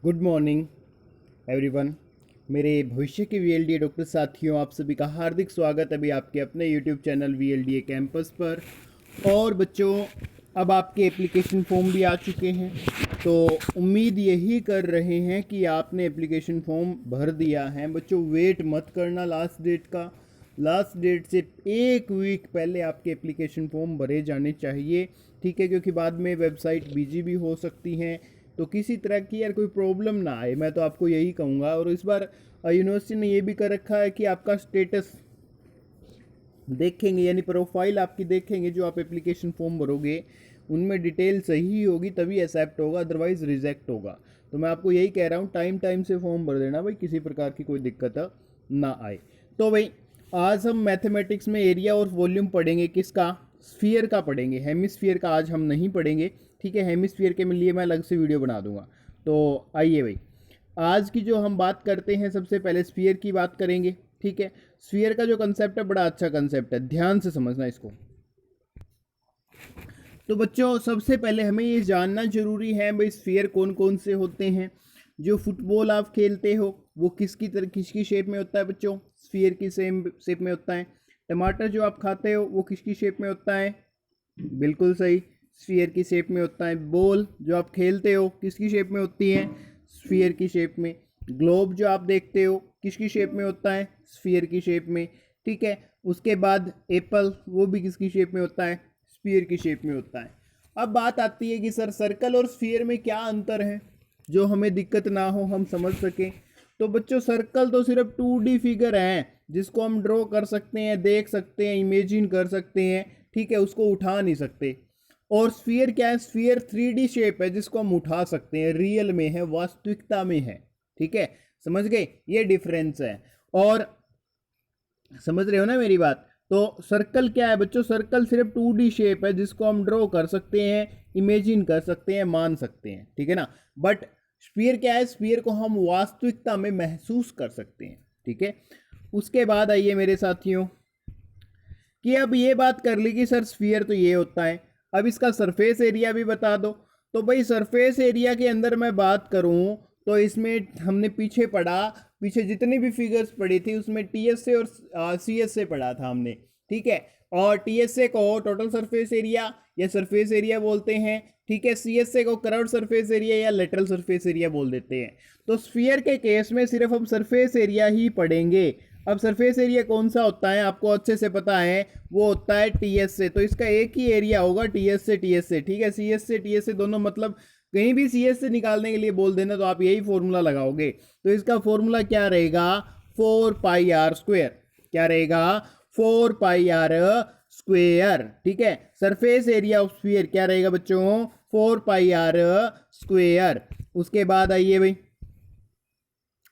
Good morning everyone. मेरे भविष्य के वीएलडीए डॉक्टर साथियों, आप सभी का हार्दिक स्वागत है अभी आपके अपने यूट्यूब चैनल वीएलडीए कैंपस पर। और बच्चों, अब आपके एप्लीकेशन फॉर्म भी आ चुके हैं, तो उम्मीद यही कर रहे हैं कि आपने एप्लीकेशन फॉर्म भर दिया है। बच्चों, वेट मत करना लास्ट डेट का। लास्ट डेट से एक वीक पहले आपके एप्लीकेशन फॉर्म भरे जाने चाहिए, ठीक है, क्योंकि बाद में वेबसाइट बिजी भी हो सकती हैं, तो किसी तरह की यार कोई प्रॉब्लम ना आए, मैं तो आपको यही कहूँगा। और इस बार यूनिवर्सिटी ने ये भी कर रखा है कि आपका स्टेटस देखेंगे, यानी प्रोफाइल आपकी देखेंगे, जो आप एप्लीकेशन फॉर्म भरोगे उनमें डिटेल सही होगी तभी एक्सेप्ट होगा, अदरवाइज रिजेक्ट होगा। तो मैं आपको यही कह रहा हूँ, टाइम टाइम से फॉर्म भर देना भाई, किसी प्रकार की कोई दिक्कत ना आए। तो भाई आज हम मैथमेटिक्स में एरिया और वॉल्यूम पढ़ेंगे। किसका? स्फीयर का पढ़ेंगे। हेमिस्फीयर का आज हम नहीं पढ़ेंगे, ठीक है। हेमिस्फीयर के लिए मैं अलग से वीडियो बना दूंगा। तो आइए भाई, आज की जो हम बात करते हैं, सबसे पहले स्फीयर की बात करेंगे, ठीक है। स्फीयर का जो कंसेप्ट है बड़ा अच्छा कंसेप्ट है, ध्यान से समझना इसको। तो बच्चों, सबसे पहले हमें ये जानना जरूरी है भाई स्फीयर कौन कौन से होते हैं। जो फुटबॉल आप खेलते हो वो किसकी शेप में होता है बच्चों? स्फीयर की सेम शेप में होता है। टमाटर जो आप खाते हो वो किसकी शेप में होता है? बिल्कुल सही, स्फीयर की शेप में होता है। बॉल जो आप खेलते हो किसकी शेप में होती है? स्फीयर की शेप में। ग्लोब जो आप देखते हो किसकी शेप में होता है? स्फीयर की शेप में, ठीक है। उसके बाद एप्पल, वो भी किसकी शेप में होता है? स्फीयर की शेप में होता है। अब बात आती है कि सर सर्कल और स्फीयर में क्या अंतर है, जो हमें दिक्कत ना हो, हम समझ सकें। तो बच्चों, सर्कल तो सिर्फ 2D फिगर है, जिसको हम ड्रॉ कर सकते हैं, देख सकते हैं, इमेजिन कर सकते हैं, ठीक है, उसको उठा नहीं सकते। और स्फीयर क्या है? स्फीयर 3D शेप है, जिसको हम उठा सकते हैं, रियल में है, वास्तविकता में है, ठीक है। समझ गए? ये डिफरेंस है। और समझ रहे हो ना मेरी बात? तो सर्कल क्या है बच्चों? सर्कल सिर्फ 2D शेप है, जिसको हम ड्रॉ कर सकते हैं, इमेजिन कर सकते हैं, मान सकते हैं, ठीक है ना। बट स्फीयर क्या है? स्फीयर को हम वास्तविकता में महसूस कर सकते हैं, ठीक है। उसके बाद आइए मेरे साथियों, कि अब ये बात कर ली कि सर स्फीयर तो ये होता है, अब इसका सरफेस एरिया भी बता दो। तो भाई सरफेस एरिया के अंदर मैं बात करूं तो इसमें हमने पीछे पढ़ा, पीछे जितनी भी फिगर्स पढ़ी थी उसमें टीएस से और सीएस से पढ़ा था हमने, ठीक है। और टीएसए को टोटल सरफेस एरिया या सरफेस एरिया बोलते हैं, ठीक है। सीएसए को कर्व्ड सरफेस एरिया या लेटरल सरफेस एरिया बोल देते हैं। तो स्फीयर के केस में सिर्फ हम सरफेस एरिया ही पढ़ेंगे। अब सरफेस एरिया कौन सा होता है आपको अच्छे से पता है, वो होता है टीएस से। तो इसका एक ही एरिया होगा, टीएस से, ठीक है। सीएस से टीएस से दोनों, मतलब कहीं भी सीएस से निकालने के लिए बोल देना तो आप यही फॉर्मूला लगाओगे। तो इसका फॉर्मूला क्या रहेगा? 4πr²। क्या रहेगा? 4πr², ठीक है। सरफेस एरिया ऑफ स्फीयर क्या रहेगा बच्चों? 4πr²। उसके बाद आइए भाई,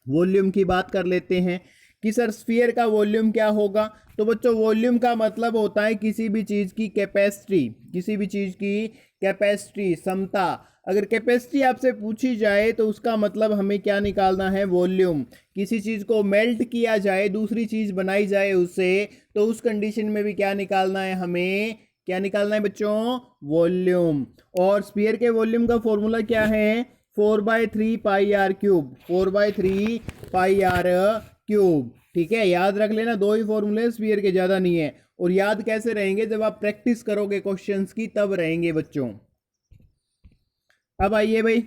वॉल्यूम की बात कर लेते हैं कि सर स्फीयर का वॉल्यूम क्या होगा। तो बच्चों, वॉल्यूम का मतलब होता है किसी भी चीज की कैपेसिटी, किसी भी चीज की कैपेसिटी, क्षमता। अगर कैपेसिटी आपसे पूछी जाए तो उसका मतलब हमें क्या निकालना है? वॉल्यूम। किसी चीज को मेल्ट किया जाए, दूसरी चीज बनाई जाए उससे, तो उस कंडीशन में भी क्या निकालना है हमें? क्या निकालना है बच्चों? वॉल्यूम। और स्फीयर के वॉल्यूम का फॉर्मूला क्या है? 4/3πr³। 4/3πr³, ठीक है। याद रख लेना, दो ही फॉर्मूले स्फीयर के, ज्यादा नहीं है। और याद कैसे रहेंगे? जब आप प्रैक्टिस करोगे क्वेश्चंस की, तब रहेंगे बच्चों। अब आइए भाई,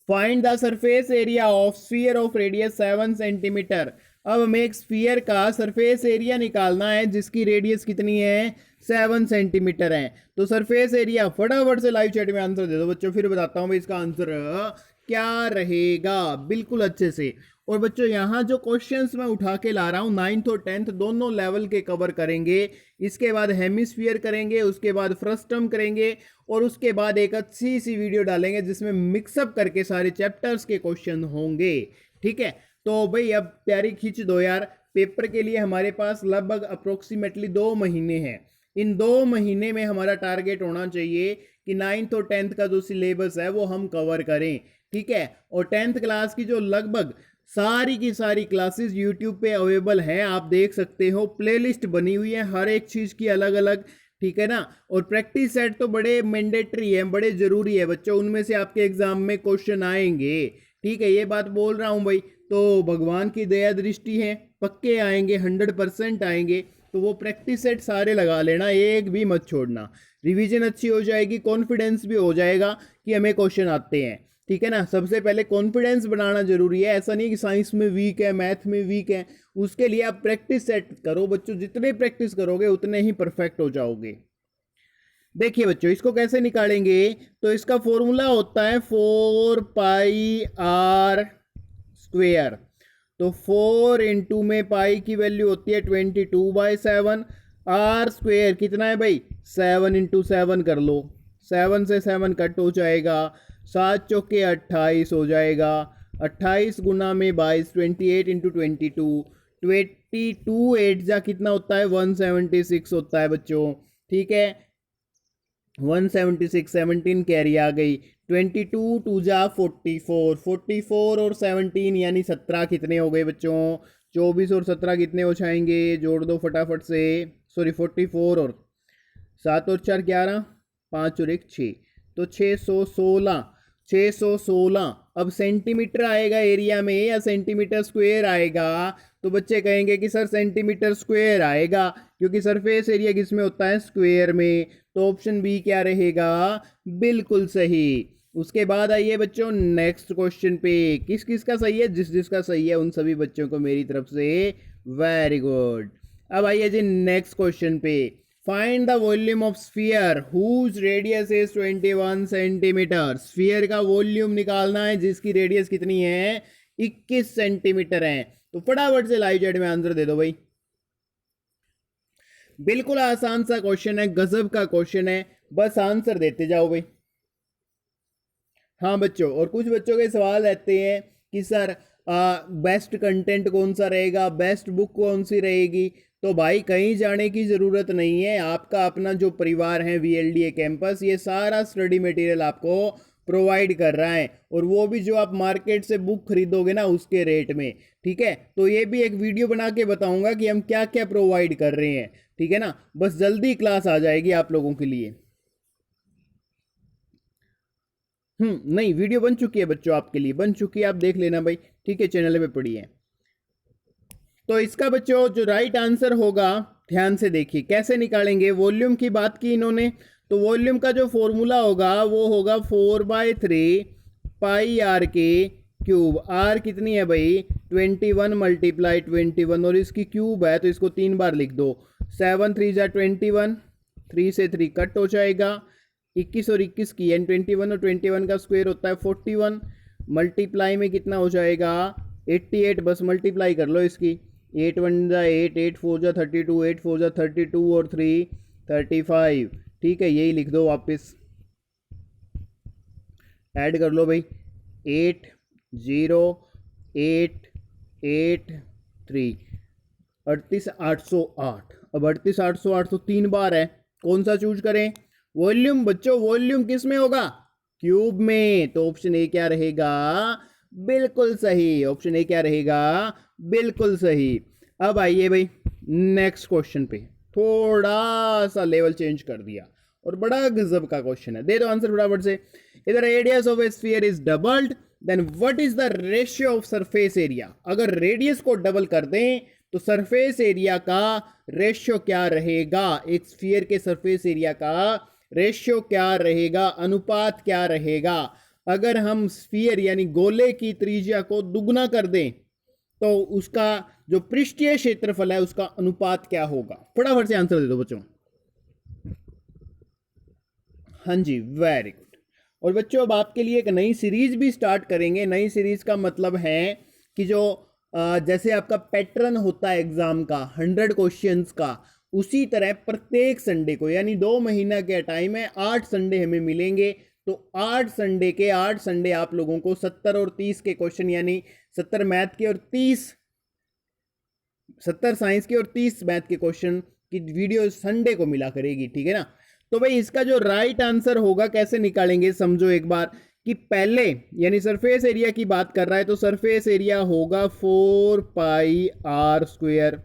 find the surface area of sphere of radius 7 centimetre. अब हमें एक स्फीयर का सरफेस एरिया निकालना है जिसकी रेडियस कितनी है? 7 सेंटीमीटर है। तो सरफेस एरिया, फटाफट से लाइव चैट में आंसर दे दो बच्चों, फिर बताता हूं मैं इसका आंसर क्या रहेगा, बिल्कुल अच्छे से। और बच्चों, यहाँ जो क्वेश्चंस मैं उठा के ला रहा हूँ 9th और 10th दोनों लेवल के कवर करेंगे। इसके बाद हेमिस्फीयर करेंगे, उसके बाद फ्रस्टम करेंगे, और उसके बाद एक अच्छी सी वीडियो डालेंगे जिसमें मिक्सअप करके सारे चैप्टर्स के क्वेश्चन होंगे, ठीक है। तो भाई अब तैयारी खींच दो यार, पेपर के लिए हमारे पास लगभग अप्रोक्सीमेटली 2 महीने हैं। इन 2 महीने में हमारा टारगेट होना चाहिए कि 9th और 10th का जो सिलेबस है वो हम कवर करें, ठीक है। और 10th क्लास की जो लगभग सारी की सारी क्लासेस यूट्यूब पे अवेलेबल हैं, आप देख सकते हो, प्लेलिस्ट बनी हुई है, हर एक चीज़ की अलग अलग ठीक है ना। और प्रैक्टिस सेट तो बड़े मैंडेटरी है, बड़े जरूरी है बच्चों, उनमें से आपके एग्जाम में क्वेश्चन आएंगे। ठीक है, ये बात बोल रहा हूं भाई, तो भगवान की दया दृष्टि है, पक्के आएंगे, 100% आएंगे। तो वो प्रैक्टिस सेट सारे लगा लेना, एक भी मत छोड़ना। रिवीजन अच्छी हो जाएगी, कॉन्फिडेंस भी हो जाएगा कि हमें क्वेश्चन आते हैं। ठीक है ना, सबसे पहले कॉन्फिडेंस बनाना जरूरी है। ऐसा नहीं कि साइंस में वीक है, मैथ में वीक है, उसके लिए आप प्रैक्टिस सेट करो बच्चों। जितने प्रैक्टिस करोगे उतने ही परफेक्ट हो जाओगे। देखिए बच्चों, इसको कैसे निकालेंगे, तो इसका फॉर्मूला होता है 4 पाई r स्क्वेयर। तो 4 इंटू में पाई की वैल्यू होती है 22/7। आर स्क्वेयर कितना है भाई, 7 इंटू 7 कर लो, 7 से 7 कट हो जाएगा, 7 चौके 28 हो जाएगा, 28 गुना में 22, 28 इंटू 22 8 जा कितना होता है, 176 होता है बच्चों। ठीक है, 176, 17 कैरी आ गई, 22 2 जा 44, 44 और 17 यानी 17 कितने हो गए बच्चों, 24 और 17 कितने हो जाएंगे, जोड़ दो फटाफट से। सॉरी 44 और 7 और 4 11, 5 और 1 6, तो 616, 616। अब सेंटीमीटर आएगा एरिया में या सेंटीमीटर स्क्वायर आएगा, तो बच्चे कहेंगे कि सर सेंटीमीटर स्क्वायर आएगा, क्योंकि सरफेस एरिया किस में होता है, स्क्वायर में। तो ऑप्शन बी क्या रहेगा, बिल्कुल सही। उसके बाद आइए बच्चों नेक्स्ट क्वेश्चन पे, किस किस का सही है, जिस जिसका सही है उन सभी बच्चों को मेरी तरफ से वेरी गुड। अब आइए जी नेक्स्ट क्वेश्चन पे, find the volume of sphere whose radius is 21 centimetre. Sphere का वॉल्यूम निकालना है जिसकी रेडियस कितनी है, 21 सेंटीमीटर है। तो फटाफट से लाइव चैट में आंसर दे दो भाई। बिल्कुल आसान सा क्वेश्चन है, गजब का क्वेश्चन है, बस आंसर देते जाओ भाई। हाँ बच्चों, और कुछ बच्चों के सवाल रहते हैं कि सर बेस्ट कंटेंट कौन सा रहेगा, बेस्ट बुक कौन सी रहेगी। तो भाई कहीं जाने की ज़रूरत नहीं है, आपका अपना जो परिवार है VLDA कैंपस, ये सारा स्टडी मटेरियल आपको प्रोवाइड कर रहा है, और वो भी जो आप मार्केट से बुक खरीदोगे ना उसके रेट में। ठीक है, तो ये भी एक वीडियो बना के बताऊंगा कि हम क्या क्या प्रोवाइड कर रहे हैं। ठीक है ना, बस जल्दी क्लास आ जाएगी आप लोगों के लिए। नहीं, वीडियो बन चुकी है बच्चों, आपके लिए बन चुकी है, आप देख लेना भाई। ठीक है, चैनल पे पड़ी है। तो इसका बच्चों जो राइट आंसर होगा, ध्यान से देखिए कैसे निकालेंगे। वॉल्यूम की बात की इन्होंने, तो वॉल्यूम का जो फॉर्मूला होगा वो होगा 4/3 पाई r के क्यूब। r कितनी है भाई, 21 मल्टीप्लाई 21, और इसकी क्यूब है तो इसको 3 बार लिख दो। 7 3 जा 21, 3 से 3 कट हो जाएगा, 21 और 21 की यानी 21 और 21 का स्क्वायर होता है 41, मल्टीप्लाई में कितना हो जाएगा 88, बस मल्टीप्लाई कर लो इसकी, 8 1 जा 8, 8 4 जा 32, 8 4 जा 32 और 3 35। ठीक है, यही लिख दो वापस, ऐड कर लो भाई, 8 0 8 8 3, 38,808। अब 38,808 तो 3 बार है, कौन सा चूज करें। वॉल्यूम बच्चों, वॉल्यूम किस में होगा, क्यूब में। तो ऑप्शन ए क्या रहेगा, बिल्कुल सही। ऑप्शन ए क्या रहेगा, बिल्कुल सही। अब आइए भाई नेक्स्ट क्वेश्चन पे, थोड़ा सा लेवल चेंज कर दिया और बड़ा गजब का क्वेश्चन है, दे दो आंसर फटाफट से। इधर radius of a sphere is doubled, then what is the ratio of surface area. अगर रेडियस को डबल कर दें तो सरफेस एरिया का रेशियो क्या रहेगा, एक स्फीयर के सरफेस एरिया का रेशियो क्या रहेगा, अनुपात क्या रहेगा। अगर हम स्फीयर यानी गोले की त्रिज्या को दुगना कर दें तो उसका जो पृष्ठीय क्षेत्रफल है उसका अनुपात क्या होगा। फटाफट से आंसर दे दो बच्चों। हाँ जी, वेरी गुड। और बच्चों अब आपके लिए एक नई सीरीज भी स्टार्ट करेंगे। नई सीरीज का मतलब है कि जो जैसे आपका पैटर्न होता है एग्जाम का 100 क्वेश्चंस का, उसी तरह प्रत्येक संडे को, यानी 2 महीना का टाइम है, 8 संडे हमें मिलेंगे। तो 8 संडे के 8 संडे आप लोगों को 70 और 30 के क्वेश्चन, यानी 70 मैथ के और 70 साइंस के और 30 मैथ के क्वेश्चन की वीडियो संडे को मिला करेगी। ठीक है ना। तो भाई इसका जो राइट आंसर होगा कैसे निकालेंगे, समझो एक बार कि पहले यानी सरफेस एरिया की बात कर रहा है तो सरफेस एरिया होगा 4 पाई r स्क्वायर।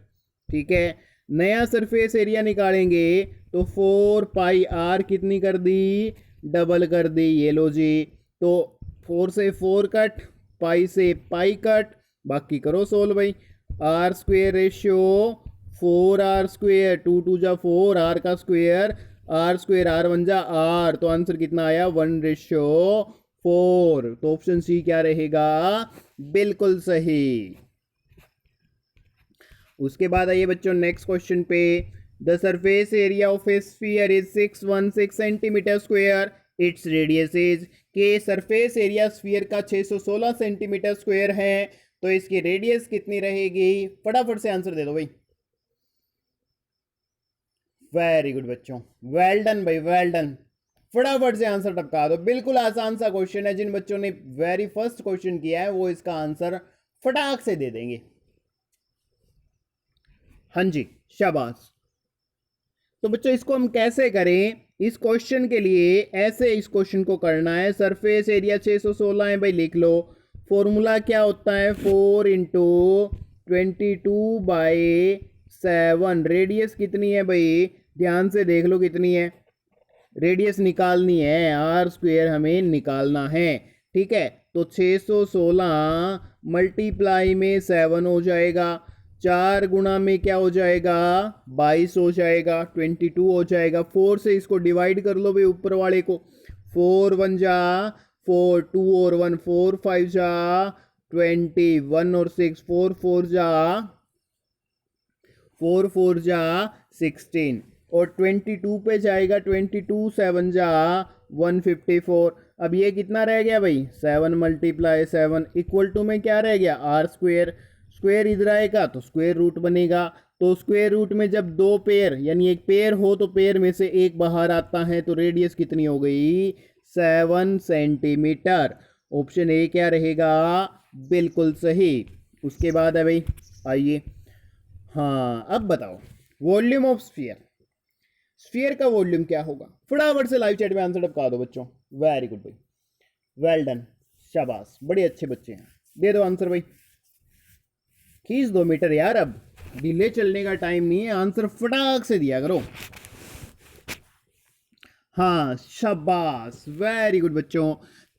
ठीक है, नया सरफेस एरिया निकालेंगे तो 4 पाई आर कितनी कर दी, डबल कर दी। ये लो जी, तो 4 से 4 कट, पाई से पाई कट, बाकी करो सोल्व भाई। आर स्क्वेयर रेशियो 4r², 2 2 जा 4, आर का स्क्वेयर, R² R 1 जा R, तो आंसर कितना आया 1:4। तो ऑप्शन सी क्या रहेगा, बिल्कुल सही। उसके बाद आइए बच्चों नेक्स्ट क्वेश्चन पे। The surface area of a sphere is 616 centimetre square, it's radius is, के सरफेस एरिया स्फीयर का 616 सेंटीमीटर स्क्वायर है, तो इसकी रेडियस कितनी रहेगी। फटाफट से आंसर दे दो भाई। वेरी गुड बच्चों, वेल डन भाई, वेल डन। फटाफट से आंसर टपका दो। बिल्कुल आसान सा क्वेश्चन है, जिन बच्चों ने वेरी फर्स्ट क्वेश्चन किया है वो इसका आंसर फटाक से दे देंगे। हाँ जी, शाबाश। तो बच्चों इसको हम कैसे करें, इस क्वेश्चन के लिए ऐसे इस क्वेश्चन को करना है। सरफेस एरिया 616 है भाई, लिख लो। फॉर्मूला क्या होता है, 4 इंटू 22/7। रेडियस कितनी है भाई, ध्यान से देख लो कितनी है। रेडियस निकालनी है, R² हमें निकालना है। ठीक है, तो 616 मल्टीप्लाई में 7 हो जाएगा, 4 गुणा में क्या हो जाएगा 22 हो जाएगा, 22 हो जाएगा। 4 से इसको डिवाइड कर लो भाई ऊपर वाले को, 4 1 जा 4, 2 और 1 4, 5 जा 20, 1 और 6 4 4 जा 16, और 22 पे जाएगा 22 7 जा 154। अब ये कितना रह गया भाई, 7 × 7 इक्वल टू में क्या रह गया, R²। स्क्वायर इधर आएगा तो स्क्वायर रूट बनेगा। तो स्क्वायर रूट में जब दो पेयर यानी एक पेयर हो तो पेयर में से एक बाहर आता है, तो रेडियस कितनी हो गई 7 सेंटीमीटर। ऑप्शन ए क्या रहेगा, बिल्कुल सही। उसके बाद है भाई, आइए हाँ अब बताओ वॉल्यूम ऑफ स्फीयर। स्फीयर का वॉल्यूम क्या होगा, फटाफट से लाइव चैट में आंसर टपका दो बच्चों। वेरी गुड भाई, वेल डन, शाबाश, बड़े अच्छे बच्चे हैं। दे दो आंसर भाई, खींच 2 मीटर यार, अब डिले चलने का टाइम नहीं है, आंसर फटाक से दिया करो। हाँ शाबाश, वेरी गुड बच्चों।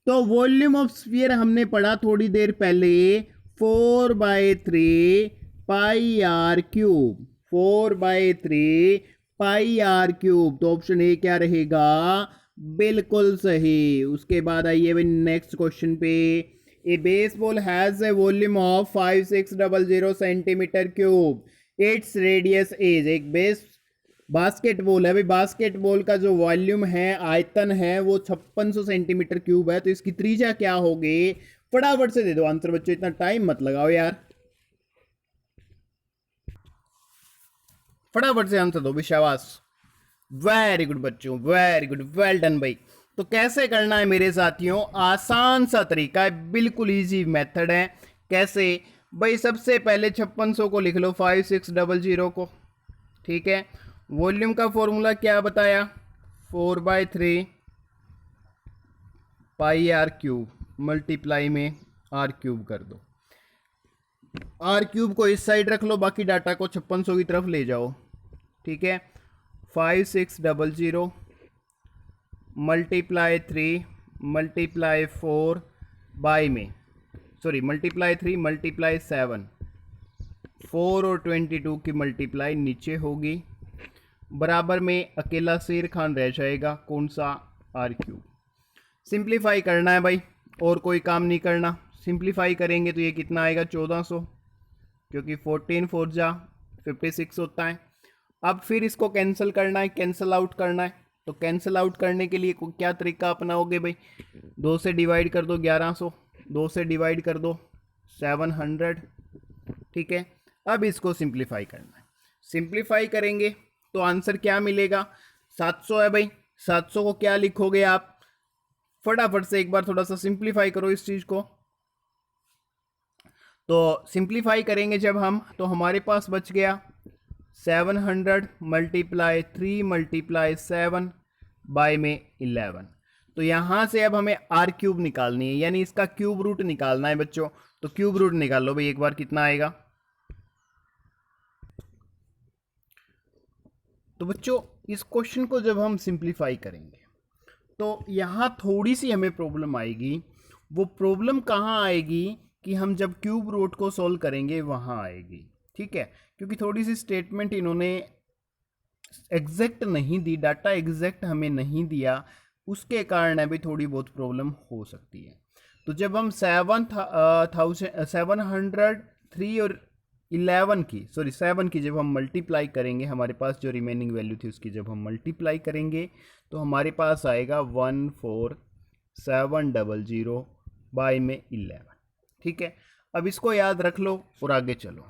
तो वॉल्यूम ऑफ स्फीयर हमने पढ़ा थोड़ी देर पहले, 4/3 πr³, 4/3 πr³। तो ऑप्शन ए क्या रहेगा, बिल्कुल सही। उसके बाद आइए भाई नेक्स्ट क्वेश्चन पे। A baseball has a volume of 5600 centimetre cube, it's radius is. एक बास्केटबॉल है भाई, बास्केटबॉल का जो वॉल्यूम है, आयतन है, वो 5600 सेंटीमीटर क्यूब है, तो इसकी त्रिज्या क्या होगी। फटाफट से दे दो आंसर बच्चों, इतना टाइम मत लगाओ यार, फटाफट से आंसर दो विश्वास। वेरी गुड बच्चों, वेरी गुड, वेल डन भाई। तो कैसे करना है मेरे साथियों, आसान सा तरीका है, बिल्कुल इजी मेथड है। कैसे भाई, सबसे पहले 5600 को लिख लो 5600 को, ठीक है। वॉल्यूम का फॉर्मूला क्या बताया, 4/3 πr³ मल्टीप्लाई में r³ कर दो। r³ को इस साइड रख लो, बाकी डाटा को 5600 की तरफ ले जाओ, ठीक है। 5600 मल्टीप्लाई 3 मल्टीप्लाई 4 बाई में, सॉरी मल्टीप्लाई 3 मल्टीप्लाई 7, 4 और 22 की मल्टीप्लाई नीचे होगी, बराबर में अकेला शेर खान रह जाएगा, कौन सा, r³। सिंप्लीफाई करना है भाई, और कोई काम नहीं करना। सिंप्लीफाई करेंगे तो ये कितना आएगा 1400, क्योंकि 14 4 जा 56 होता है। अब फिर इसको कैंसिल करना है, कैंसिल आउट करना है। तो कैंसिल आउट करने के लिए क्या तरीका अपनाओगे भाई, 2 से डिवाइड कर दो 1100, 2 से डिवाइड कर दो 700, ठीक है। अब इसको सिंप्लीफाई करना है, सिंप्लीफाई करेंगे तो आंसर क्या मिलेगा, 700 है भाई। 700 को क्या लिखोगे आप, फटाफट से एक बार थोड़ा सा सिंप्लीफाई करो इस चीज को। तो सिंप्लीफाई करेंगे जब हम, तो हमारे पास बच गया 700 मल्टीप्लाई 3 मल्टीप्लाई 7 बाय में 11। तो यहां से अब हमें r³ निकालनी है, यानी इसका क्यूब रूट निकालना है बच्चों। तो क्यूब रूट निकाल लो भाई एक बार, कितना आएगा। तो बच्चों इस क्वेश्चन को जब हम सिंप्लीफाई करेंगे तो यहाँ थोड़ी सी हमें प्रॉब्लम आएगी। वो प्रॉब्लम कहाँ आएगी कि हम जब क्यूब रूट को सॉल्व करेंगे वहाँ आएगी, ठीक है, क्योंकि थोड़ी सी स्टेटमेंट इन्होंने एग्जैक्ट नहीं दी, डाटा एग्जैक्ट हमें नहीं दिया, उसके कारण अभी थोड़ी बहुत प्रॉब्लम हो सकती है। तो जब हम 703 और 11 की, सॉरी 7 की जब हम मल्टीप्लाई करेंगे, हमारे पास जो रिमेनिंग वैल्यू थी उसकी जब हम मल्टीप्लाई करेंगे तो हमारे पास आएगा 14700 बाय में 11, ठीक है। अब इसको याद रख लो और आगे चलो।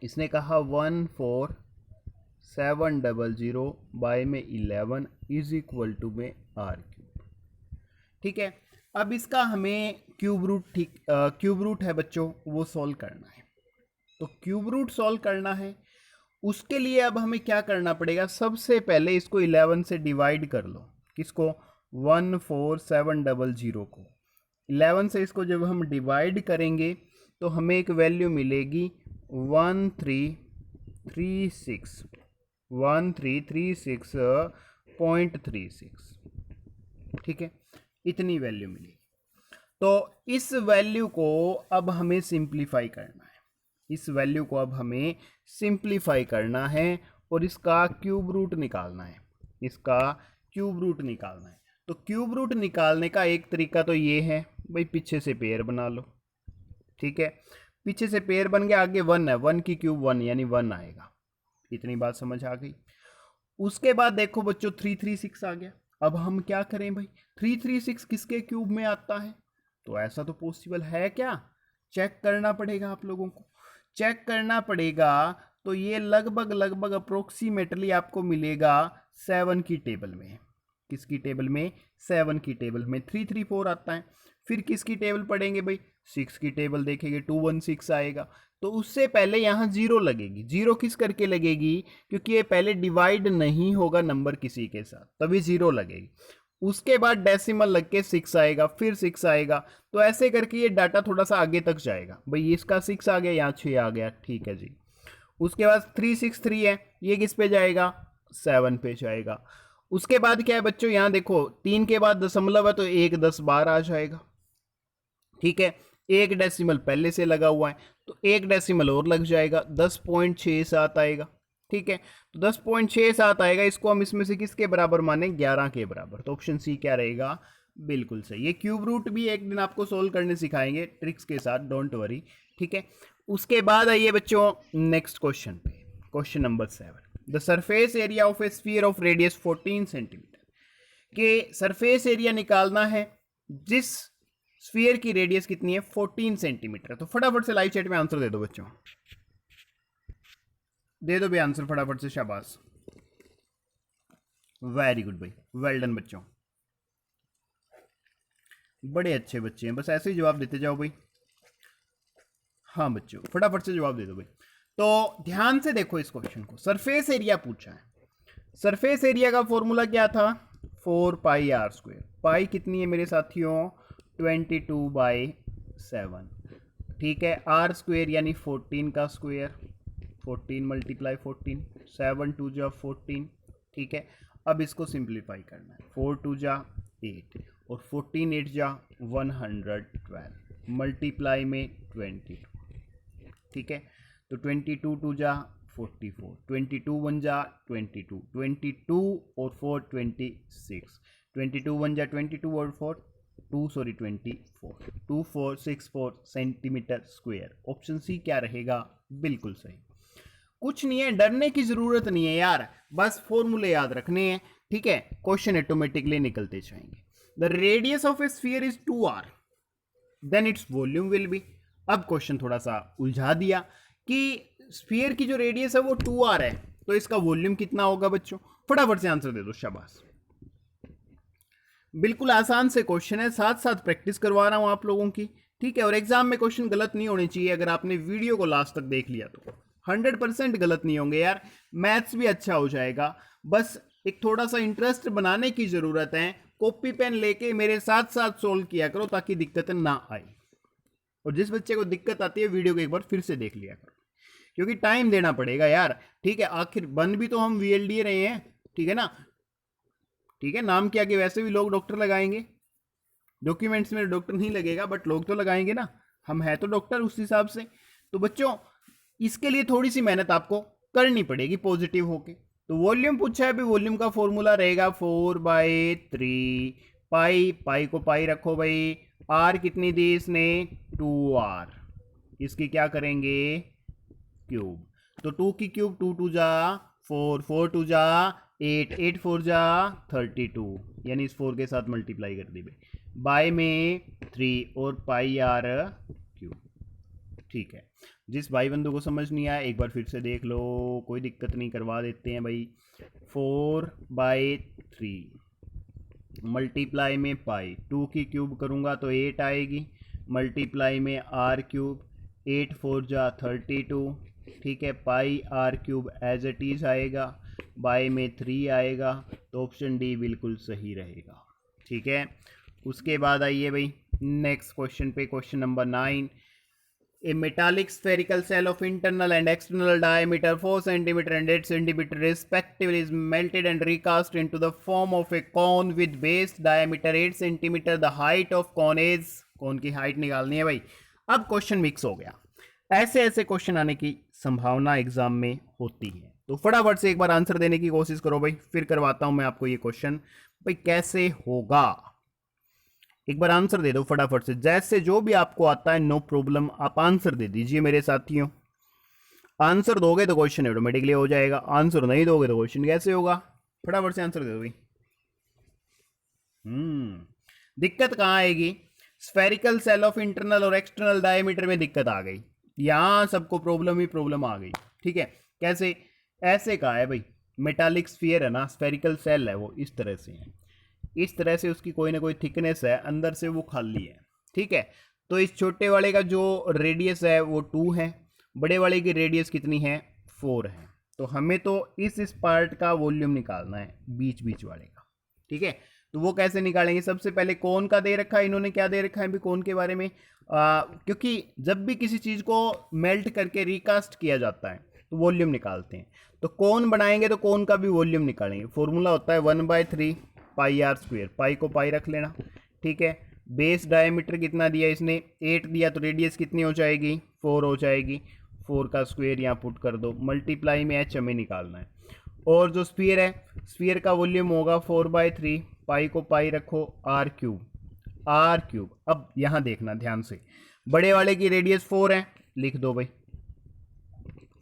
इसने कहा 14700 बाय में 11 इज इक्वल टू में r क्यूब, ठीक है। अब इसका हमें क्यूब रूट, ठीक क्यूब रूट है बच्चों, वो सॉल्व करना है। तो क्यूब रूट सॉल्व करना है, उसके लिए अब हमें क्या करना पड़ेगा, सबसे पहले इसको 11 से डिवाइड कर लो। किसको? 14700 को 11 से इसको जब हम डिवाइड करेंगे तो हमें एक वैल्यू मिलेगी 1336.36, ठीक है, इतनी वैल्यू मिलेगी। तो इस वैल्यू को अब हमें सिंप्लीफाई करना है, इस वैल्यू को अब हमें सिंप्लीफाई करना है और इसका क्यूब रूट निकालना है, इसका क्यूब रूट निकालना है। तो क्यूब रूट निकालने का एक तरीका तो ये है भाई, पीछे से पेयर बना लो, ठीक है, पीछे से पेयर बन गया, आगे 1 है, 1 की क्यूब 1 यानी 1 आएगा। इतनी बात समझ आ गई। उसके बाद देखो बच्चों 336 आ गया। अब हम क्या करें भाई, 336 किसके क्यूब में आता है? तो ऐसा तो पॉसिबल है क्या? चेक करना पड़ेगा, आप लोगों को चेक करना पड़ेगा। तो ये लगभग अप्रोक्सीमेटली आपको मिलेगा 7 की टेबल में। किसकी टेबल में? 7 की टेबल में 334 आता है। फिर किसकी टेबल पढ़ेंगे भाई? 6 की टेबल देखेंगे, 216 आएगा। तो उससे पहले यहाँ 0 लगेगी। 0 किस करके लगेगी? क्योंकि ये पहले डिवाइड नहीं होगा नंबर किसी के साथ, तभी 0 लगेगी। उसके बाद डेसिमल लग के 6 आएगा, फिर 6 आएगा। तो ऐसे करके ये डाटा थोड़ा सा आगे तक जाएगा। भाई इसका 6 आ गया, यहाँ 6 आ गया, ठीक है जी। उसके बाद 363 है, ये किस पे जाएगा? 7 पे जाएगा। उसके बाद क्या है बच्चों, यहाँ देखो 3 के बाद दशमलव है तो 1 10 12 आ जाएगा, ठीक है। एक डेसिमल पहले से लगा हुआ है तो एक डेसिमल और लग जाएगा, 10.67 आएगा, ठीक है। तो 10.67 आएगा, इसको हम इसमें से किसके बराबर माने? 11 के बराबर। तो ऑप्शन सी क्या रहेगा? बिल्कुल सही। ये क्यूब रूट भी एक दिन आपको सोल्व करने सिखाएंगे ट्रिक्स के साथ, डोंट वरी, ठीक है। उसके बाद आइए बच्चों नेक्स्ट क्वेश्चन पे, question number 7। The surface area of a sphere of radius 14 centimetre, के सरफेस एरिया निकालना है जिस स्फीयर की रेडियस कितनी है? 14 सेंटीमीटर। तो फटाफट से लाइव चैट में आंसर दे दो बच्चों, दे दो भी आंसर फटाफट से, शाबाश, वेरी गुड भाई, वेल डन बच्चों, बड़े अच्छे बच्चे हैं, बस ऐसे ही जवाब देते जाओ भाई। हाँ बच्चों फटाफट से जवाब दे दो भाई। तो ध्यान से देखो इस क्वेश्चन को, सरफेस एरिया पूछा है। सरफेस एरिया का फॉर्मूला क्या था? 4 पाई आर स्क्वायर। पाई कितनी है मेरे साथियों? 22/7, ठीक है। आर स्क्वायर यानी 14 का स्क्वायर, 14 × 14, 7 2 जा 14, ठीक है। अब इसको सिंप्लीफाई करना है, 4 2 जा 8 और 14 8 जा 112, मल्टीप्लाई में 22, ठीक है। तो 22 2 जा 44, 22 1 जा 22, 22 और 4 26, 22 1 जा 22 और 4 24, 2464 सेंटीमीटर स्क्वायर। ऑप्शन सी क्या रहेगा? बिल्कुल सही। कुछ नहीं है, डरने की जरूरत नहीं है यार, बस फॉर्मूले याद रखने हैं, ठीक है। क्वेश्चन ऑटोमेटिकली निकलते जाएंगे। The radius of a sphere is 2r, then its volume will be. अब क्वेश्चन थोड़ा सा उलझा दिया कि स्फीयर की जो रेडियस है वो 2r है, तो इसका वॉल्यूम कितना होगा बच्चों? फटाफट से आंसर दे दो, शाबाश। बिल्कुल आसान से क्वेश्चन है, साथ साथ प्रैक्टिस करवा रहा हूं आप लोगों की, ठीक है। और एग्जाम में क्वेश्चन गलत नहीं होने चाहिए, अगर आपने वीडियो को लास्ट तक देख लिया तो 100% गलत नहीं होंगे यार, मैथ्स भी अच्छा हो जाएगा। बस एक थोड़ा सा इंटरेस्ट बनाने की जरूरत है, कॉपी पेन लेके मेरे साथ साथ सोल्व किया करो ताकि दिक्कतें ना आए। और जिस बच्चे को दिक्कत आती है वीडियो को एक बार फिर से देख लिया करो। क्योंकि टाइम देना पड़ेगा यार, ठीक है। आखिर बन भी तो हम वीएलडी रहे हैं, ठीक है ना, ठीक है। नाम क्या कि वैसे भी लोग डॉक्टर लगाएंगे, डॉक्यूमेंट्स में डॉक्टर नहीं लगेगा बट लोग तो लगाएंगे ना, हम है तो डॉक्टर उस हिसाब से। तो बच्चों इसके लिए थोड़ी सी मेहनत आपको करनी पड़ेगी पॉजिटिव होके। तो वॉल्यूम पूछा है, अभी वॉल्यूम का फॉर्मूला रहेगा 4/3 पाई, पाई को पाई रखो भाई, आर कितनी दी इसने 2r, इसकी क्या करेंगे क्यूब। तो 2 की क्यूब 2 2 जा 4, 4 2 जा 8, 8 4 जा 32, यानी इस 4 के साथ मल्टीप्लाई कर दी भाई, बाय में 3 और पाई आर क्यूब, ठीक है। जिस भाई बंधु को समझ नहीं आया एक बार फिर से देख लो, कोई दिक्कत नहीं, करवा देते हैं भाई। 4/3 मल्टीप्लाई में पाई, 2 की क्यूब करूँगा तो 8 आएगी, मल्टीप्लाई में आर क्यूब, 8 4 जा 32, ठीक है। Pi R cube as it is आएगा, बाय में 3 आएगा, तो ऑप्शन डी बिल्कुल सही रहेगा, ठीक है। उसके बाद आइए भाई नेक्स्ट क्वेश्चन पे, question number 9। A metallic spherical cell of internal and external diameter 4 cm and 8 cm respectively is melted and recast into the form of a cone with base diameter 8 cm. The height of cone is, cone की height निकालनी है भाई। अब question mix हो गया, ऐसे ऐसे question आने की संभावना एग्जाम में होती है, तो फटाफट से एक बार आंसर देने की कोशिश करो भाई, फिर करवाता हूं मैं आपको ये क्वेश्चन भाई कैसे होगा। एक बार आंसर दे दो फटाफट से, जैसे जो भी आपको आता है नो प्रॉब्लम, आप आंसर दे दीजिए मेरे साथियों। आंसर दोगे तो क्वेश्चन ऑटोमेटिकली हो जाएगा, आंसर नहीं दोगे तो क्वेश्चन कैसे होगा। फटाफट से आंसर दे दो भाई। दिक्कत कहाँ आएगी, स्फेरिकल सेल ऑफ इंटरनल और एक्सटर्नल डायमीटर में दिक्कत आ गई, यहां सबको प्रॉब्लम ही प्रॉब्लम आ गई, ठीक है। कैसे, ऐसे कहा है भाई, मेटालिक स्फीयर है ना, स्फेरिकल सेल है वो इस तरह से है, इस तरह से उसकी कोई ना कोई थिकनेस है, अंदर से वो खाली है, ठीक है। तो इस छोटे वाले का जो रेडियस है वो 2 है, बड़े वाले की रेडियस कितनी है 4 है। तो हमें तो इस पार्ट का वॉल्यूम निकालना है, बीच बीच वाले का, ठीक है। तो वो कैसे निकालेंगे, सबसे पहले कोन का दे रखा है इन्होंने, क्या दे रखा है भी कोन के बारे में, क्योंकि जब भी किसी चीज़ को मेल्ट करके रिकास्ट किया जाता है तो वॉल्यूम निकालते हैं, तो कोन बनाएंगे तो कोन का भी वॉल्यूम निकालेंगे। फॉर्मूला होता है 1/3 पाई आर स्क्वेयर, पाई को पाई रख लेना, ठीक है। बेस डायमीटर कितना दिया इसने 8 दिया, तो रेडियस कितनी हो जाएगी 4 हो जाएगी, 4 का स्क्वेयर यहाँ पुट कर दो, मल्टीप्लाई में एच हमें निकालना है। और जो स्फीयर है, स्फीयर का वॉल्यूम होगा 4/3, पाई को पाई रखो आर क्यूब, आर क्यूब। अब यहाँ देखना ध्यान से, बड़े वाले की रेडियस 4 है, लिख दो भाई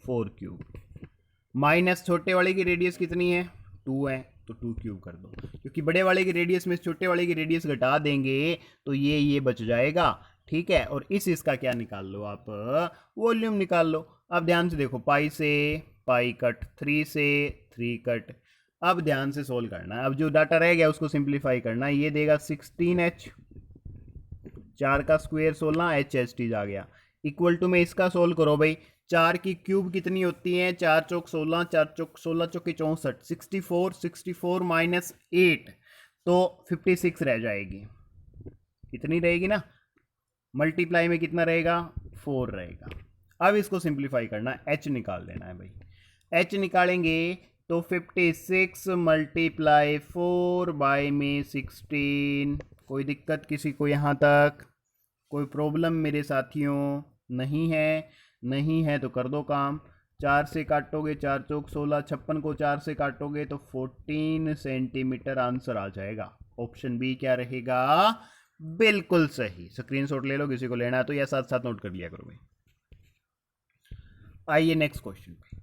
4 क्यूब, माइनस छोटे वाले की रेडियस कितनी है 2 है, तो 2 क्यूब कर दो, क्योंकि बड़े वाले की रेडियस में छोटे वाले की रेडियस घटा देंगे तो ये बच जाएगा, ठीक है। और इसका क्या निकाल लो आप, वॉल्यूम निकाल लो। अब ध्यान से देखो, पाई से पाई कट, 3 से 3 कट। अब ध्यान से सोल्व करना है, अब जो डाटा रह गया उसको सिंप्लीफाई करना है। ये देगा 16h, 4 का स्क्वेयर 16, एच एच टी आ गया, इक्वल टू में इसका सोल्व करो भाई। 4 की क्यूब कितनी होती है, 4 चौक 16, 4 चौक 16 चौके 64, 64, 64 माइनस 8 तो 56 रह जाएगी, कितनी रहेगी ना, मल्टीप्लाई में कितना रहेगा 4 रहेगा। अब इसको सिंप्लीफाई करना, एच निकाल लेना है भाई, एच निकालेंगे तो 56 मल्टीप्लाई 4 बाय में 16। कोई दिक्कत किसी को यहाँ तक, कोई प्रॉब्लम मेरे साथियों नहीं है, नहीं है तो कर दो काम। 4 से काटोगे 4 चौक 16, 56 को 4 से काटोगे तो 14 सेंटीमीटर आंसर आ जाएगा। ऑप्शन बी क्या रहेगा, बिल्कुल सही। स्क्रीनशॉट ले लो, किसी को लेना है तो या साथ साथ नोट कर लिया करो भाई। आइए नेक्स्ट क्वेश्चन पे,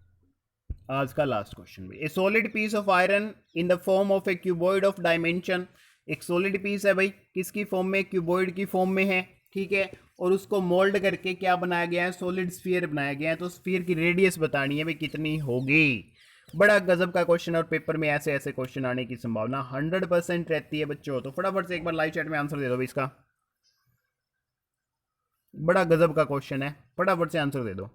आज का लास्ट क्वेश्चन भी। A solid piece of iron in the form of a cuboid of dimension, एक सॉलिड पीस है भाई, किसकी फॉर्म में, क्यूबॉइड की फॉर्म में है, ठीक है। और उसको मोल्ड करके क्या बनाया गया है, सॉलिड स्फीयर बनाया गया है। तो स्फीयर की रेडियस बतानी है भाई कितनी होगी। बड़ा गजब का क्वेश्चन, और पेपर में ऐसे ऐसे क्वेश्चन आने की संभावना 100% रहती है बच्चों। तो फटाफट से एक बार लाइव चैट में आंसर दे दो भाई इसका, बड़ा गजब का क्वेश्चन है, फटाफट से आंसर दे दो।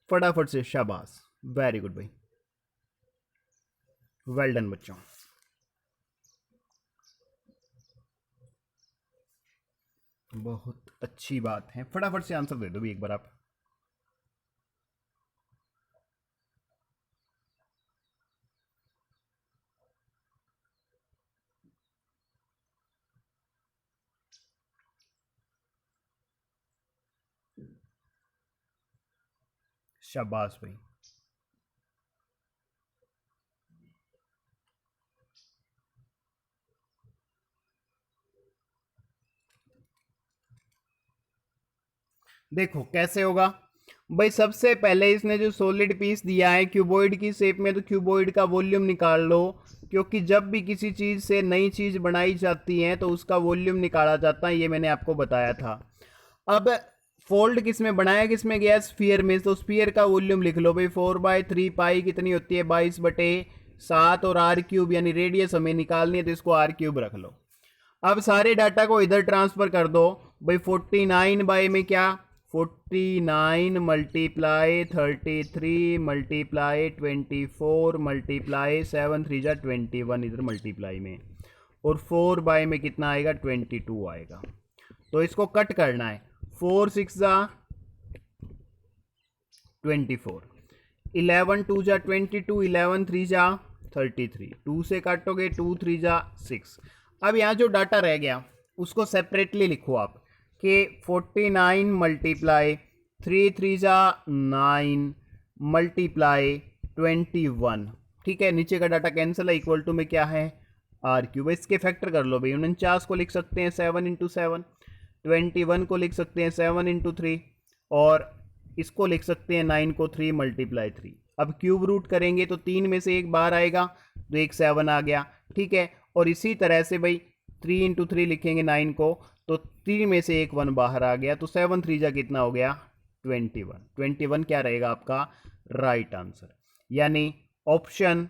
फटाफट से, शाबाश, वेरी गुड भाई, वेल डन बच्चों। बहुत अच्छी बात है, फटाफट से आंसर दे दो भी एक बार आप। शाबाश भाई। देखो कैसे होगा भाई, सबसे पहले इसने जो सॉलिड पीस दिया है क्यूबॉइड की शेप में, तो क्यूबॉइड का वॉल्यूम निकाल लो, क्योंकि जब भी किसी चीज़ से नई चीज़ बनाई जाती है तो उसका वॉल्यूम निकाला जाता है, ये मैंने आपको बताया था। अब फोल्ड किस में बनाया, किस में गया, स्फीयर में, तो स्फीयर का वॉल्यूम लिख लो भाई, 4/3 पाई कितनी होती है, 22/7, और आर क्यूब यानी रेडियस हमें निकालनी है, तो इसको आर क्यूब रख लो। अब सारे डाटा को इधर ट्रांसफर कर दो भाई, 49 बाई में क्या, 49 मल्टीप्लाई 33 मल्टीप्लाई 24 मल्टीप्लाई 7 3 जा 21 इधर मल्टीप्लाई में, और 4 बाई में कितना आएगा, 22 आएगा। तो इसको कट करना है, 4 6 जा 24, 11 2 जा 22, 11 3 जा 33, 2 से काटोगे 2 3 जा 6। अब यहाँ जो डाटा रह गया उसको सेपरेटली लिखो आप, कि 49 मल्टीप्लाई 3 3 जा 9 मल्टीप्लाई 21, ठीक है, नीचे का डाटा कैंसिल है, इक्वल टू में क्या है, आर क्यूब। इसके फैक्टर कर लो भाई, 49 को लिख सकते हैं 7 इंटू 7, 21 को लिख सकते हैं 7 इंटू 3, और इसको लिख सकते हैं 9 को 3 मल्टीप्लाई 3। अब क्यूब रूट करेंगे तो 3 में से एक बार आएगा, तो एक 7 आ गया, ठीक है। और इसी तरह से भाई 3 इंटू 3 लिखेंगे 9 को, तो 3 में से एक 1 बाहर आ गया, तो 7 3 जा कितना हो गया, 21। 21 क्या रहेगा आपका राइट आंसर, यानी ऑप्शन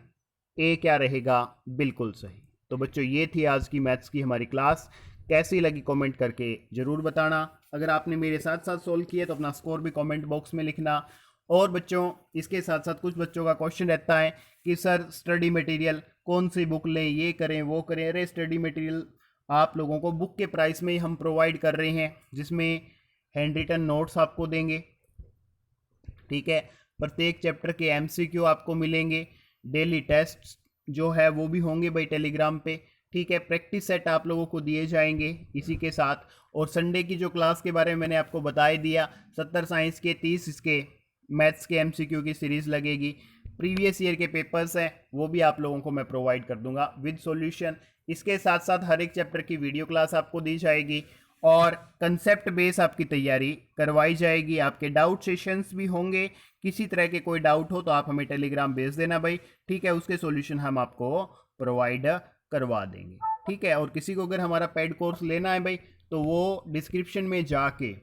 ए क्या रहेगा, बिल्कुल सही। तो बच्चों ये थी आज की मैथ्स की हमारी क्लास, कैसी लगी कमेंट करके ज़रूर बताना। अगर आपने मेरे साथ साथ सोल्व किए तो अपना स्कोर भी कमेंट बॉक्स में लिखना। और बच्चों इसके साथ साथ कुछ बच्चों का क्वेश्चन रहता है कि सर स्टडी मटेरियल कौन सी बुक लें, ये करें वो करें। अरे स्टडी मटेरियल आप लोगों को बुक के प्राइस में ही हम प्रोवाइड कर रहे हैं, जिसमें हैंड रिटन नोट्स आपको देंगे, ठीक है, प्रत्येक चैप्टर के एमसीक्यू आपको मिलेंगे, डेली टेस्ट जो है वो भी होंगे भाई टेलीग्राम पे, ठीक है, प्रैक्टिस सेट आप लोगों को दिए जाएंगे इसी के साथ। और संडे की जो क्लास के बारे में मैंने आपको बता ही दिया, 70 साइंस के 30 इसके मैथ्स के एमसीक्यू की सीरीज़ लगेगी, प्रीवियस ईयर के पेपर्स हैं वो भी आप लोगों को मैं प्रोवाइड कर दूंगा विद सॉल्यूशन। इसके साथ साथ हर एक चैप्टर की वीडियो क्लास आपको दी जाएगी, और कंसेप्ट बेस आपकी तैयारी करवाई जाएगी। आपके डाउट सेशंस भी होंगे, किसी तरह के कोई डाउट हो तो आप हमें टेलीग्राम भेज देना भाई, ठीक है, उसके सॉल्यूशन हम आपको प्रोवाइड करवा देंगे, ठीक है। और किसी को अगर हमारा पेड कोर्स लेना है भाई, तो वो डिस्क्रिप्शन में जाके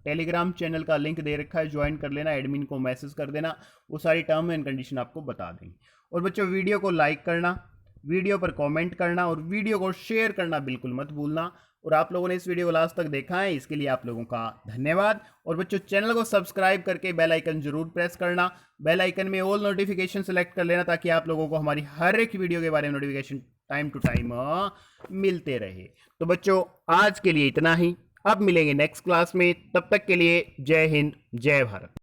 टेलीग्राम चैनल का लिंक दे रखा है, ज्वाइन कर लेना, एडमिन को मैसेज कर देना, वो सारी टर्म एंड कंडीशन आपको बता देंगे। और बच्चों वीडियो को लाइक करना, वीडियो पर कमेंट करना, और वीडियो को शेयर करना बिल्कुल मत भूलना। और आप लोगों ने इस वीडियो को लास्ट तक देखा है, इसके लिए आप लोगों का धन्यवाद। और बच्चों चैनल को सब्सक्राइब करके बेल आइकन जरूर प्रेस करना, बेल आइकन में ऑल नोटिफिकेशन सेलेक्ट कर लेना, ताकि आप लोगों को हमारी हर एक वीडियो के बारे में नोटिफिकेशन टाइम टू टाइम मिलते रहे। तो बच्चों आज के लिए इतना ही, अब मिलेंगे नेक्स्ट क्लास में, तब तक के लिए जय हिंद जय भारत।